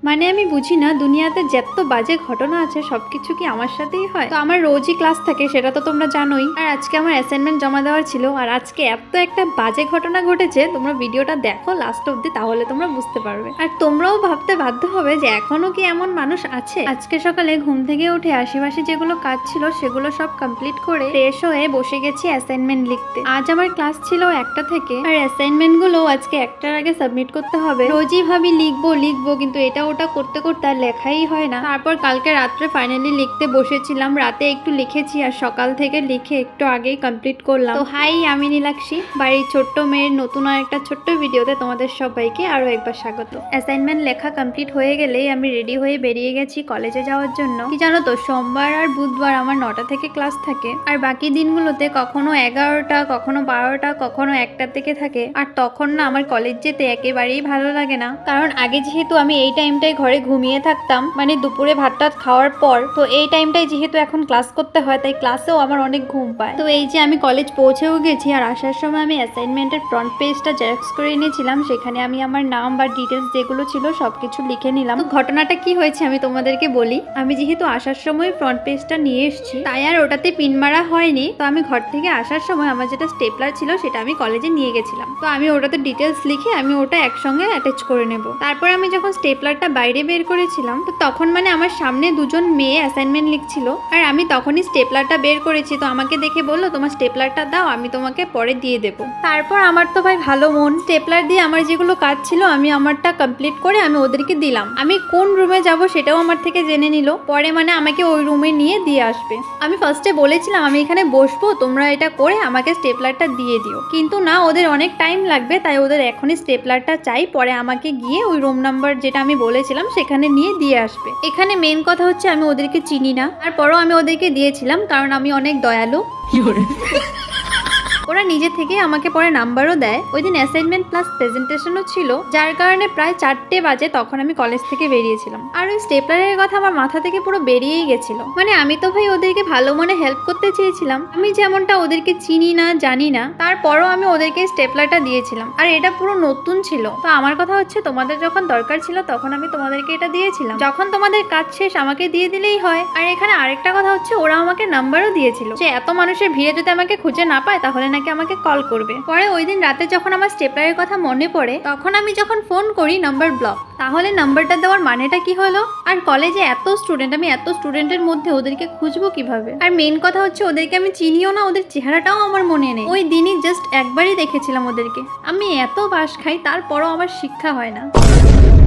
মানে আমি বুঝি না দুনিয়াতে যত বাজে ঘটনা আছে সবকিছু কি আমার সাথেই হয়। তো আমার রোজই ক্লাস থাকে সেটা তো তোমরা জানোই। আর আজকে আমার অ্যাসাইনমেন্ট জমা দেওয়ার ছিল, আর আজকে এত একটা বাজে ঘটনা ঘটেছে, তোমরা ভিডিওটা দেখো লাস্ট অব্দি, তাহলে তোমরা বুঝতে পারবে। আর তোমরাও ভাবতে বাধ্য হবে যে এখনো কি এমন মানুষ আছে। আজকে সকালে ঘুম থেকে উঠে আশেপাশে যেগুলো কাজ ছিল সেগুলো সব কমপ্লিট করে ফ্রেশ হয়ে বসে গেছি অ্যাসাইনমেন্ট লিখতে। আজ আমার ক্লাস ছিল 1টা থেকে, আর অ্যাসাইনমেন্ট গুলো আজকে 1টার আগে সাবমিট করতে হবে। রোজই ভাবি লিখবো লিখবো, কিন্তু এটা ওটা করতে করতে আর লেখাই হয় না। তারপর কালকে রাত্রে ফাইনালি লিখতে বসেছিলাম, রাতে একটু লিখেছি আর সকাল থেকে লিখে একটু আগেই কমপ্লিট করলাম। তো হাই, আমি নীলাক্ষী, বাড়ির ছোট্ট মেয়ের নতুন আর একটা ছোট্ট ভিডিওতে তোমাদের সবাইকে আরো একবার স্বাগত। অ্যাসাইনমেন্ট লেখা কমপ্লিট হয়ে গেলেই আমি রেডি হয়ে বেরিয়ে গেছি কলেজে যাওয়ার জন্য। কি জানো তো, সোমবার আর বুধবার আমার 9টা থেকে ক্লাস থাকে, আর বাকি দিনগুলোতে কখনো 11টা, কখনো 12টা, কখনো 1টা থেকে থাকে। আর তখন না আমার কলেজ যেতে একেবারেই ভালো লাগে না, কারণ আগে যেহেতু আমি এই টাইমটাই ঘরে ঘুমিয়ে থাকতাম, মানে দুপুরে ভাত টাত খাওয়ার পর, তো এই টাইমটাই যেহেতু এখন ক্লাস করতে হয়, তাই ক্লাসেও আমার অনেক ঘুম পায়। তো এই যে আমি কলেজ পৌঁছেও গেছি, আর আসার সময় আমি অ্যাসাইনমেন্টের ফ্রন্ট পেজটা জেরক্স করে এনেছিলাম, সেখানে আমি আমার নাম বা ডিটেলস যেগুলো ছিল সবকিছু লিখে নিলাম। তো ঘটনাটা কি হয়েছে আমি তোমাদেরকে বলি। আমি যেহেতু আসার সময় ফ্রন্ট পেজটা নিয়ে এসেছি, তাই আর ওটাতে পিন মারা হয়নি। তো আমি ঘর থেকে আসার সময় আমার যেটা স্টেপলার ছিল সেটা আমি কলেজে নিয়ে গেছিলাম। তো আমি ওটাতে ডিটেলস লিখে আমি ওটা একসঙ্গে অ্যাটাচ করে নেব। তারপর আমি যখন স্টেপলারটা বাইরে বের করেছিলাম, তো তখন মানে আমার সামনে দুজন মেয়ে অ্যাসাইনমেন্ট লিখছিল, আর আমি তখনই স্টেপলারটা বের করেছি। তো আমাকে দেখে বললো, তোমার স্টেপলারটা দাও, আমি তোমাকে পরে দিয়ে দেবো। তারপর আমার তো ভাই ভালো মন, স্টেপলার দিয়ে আমার যেগুলো কাজ ছিল আমি আমারটা কমপ্লিট করে আমি ওদেরকে দিলাম। আমি কোন রুমে যাব সেটাও আমার থেকে জেনে নিল, পরে মানে আমাকে ওই রুমে নিয়ে দিয়ে আসবে। আমি ফার্স্টে বলেছিলাম আমি এখানে বসবো, তোমরা এটা করে আমাকে স্টেপলারটা দিয়ে দিও, কিন্তু না, ওদের অনেক টাইম লাগবে, তাই ওদের এখনই স্টেপলারটা চাই, পরে আমাকে গিয়ে ওই রুম নাম্বার যেটা আমি বলেছিলাম সেখানে নিয়ে দিয়ে আসবে। এখানে মেন কথা হচ্ছে আমি ওদেরকে চিনি না, তারপরও আমি ওদেরকে দিয়েছিলাম, কারণ আমি অনেক দয়ালু। ওরা নিজে থেকে আমাকে পরে নাম্বারও দেয়। ওই দিন অ্যাসাইনমেন্ট প্লাস প্রেজেন্টেশনও ছিল, যার কারণে প্রায় 4টে বাজে তখন আমি কলেজ থেকে বেরিয়েছিলাম। আর ওই স্টেপলারের কথা আমার মাথা থেকে পুরো বেরিয়েই গেছিল। মানে আমি তো ভাই ওদেরকে ভালো মনে হেল্প করতে চেয়েছিলাম, আমি যেমনটা ওদেরকে চিনি না জানি না, তারপরও আমি ওদেরকে স্টেপলারটা দিয়েছিলাম, আর এটা পুরো নতুন ছিল। তো আমার কথা হচ্ছে তোমাদের যখন দরকার ছিল তখন আমি তোমাদেরকে এটা দিয়েছিলাম, যখন তোমাদের কাজ শেষ আমাকে দিয়ে দিলেই হয়। আর এখানে আরেকটা কথা হচ্ছে, ওরা আমাকে নাম্বারও দিয়েছিল যে এত মানুষের ভিড়ে যদি আমাকে খুঁজে না পায় তাহলে নাকি আমাকে কল করবে। পরে ওই দিন রাতে যখন আমার স্টেপলারের কথা মনে পড়ে, তখন আমি যখন ফোন করি নাম্বার ব্লক। তাহলে নাম্বারটা দেওয়ার মানেটা কি হলো? আর কলেজে এত স্টুডেন্ট, আমি এত স্টুডেন্টের মধ্যে ওদেরকে খুঁজবো কিভাবে? আর মেন কথা হচ্ছে ওদেরকে আমি চিনিও না, ওদের চেহারাটাও আমার মনে নেই। ওই দিনই জাস্ট একবারই দেখেছিলাম ওদেরকে। আমি এত বাস খাই, তারপরও আমার শিক্ষা হয় না।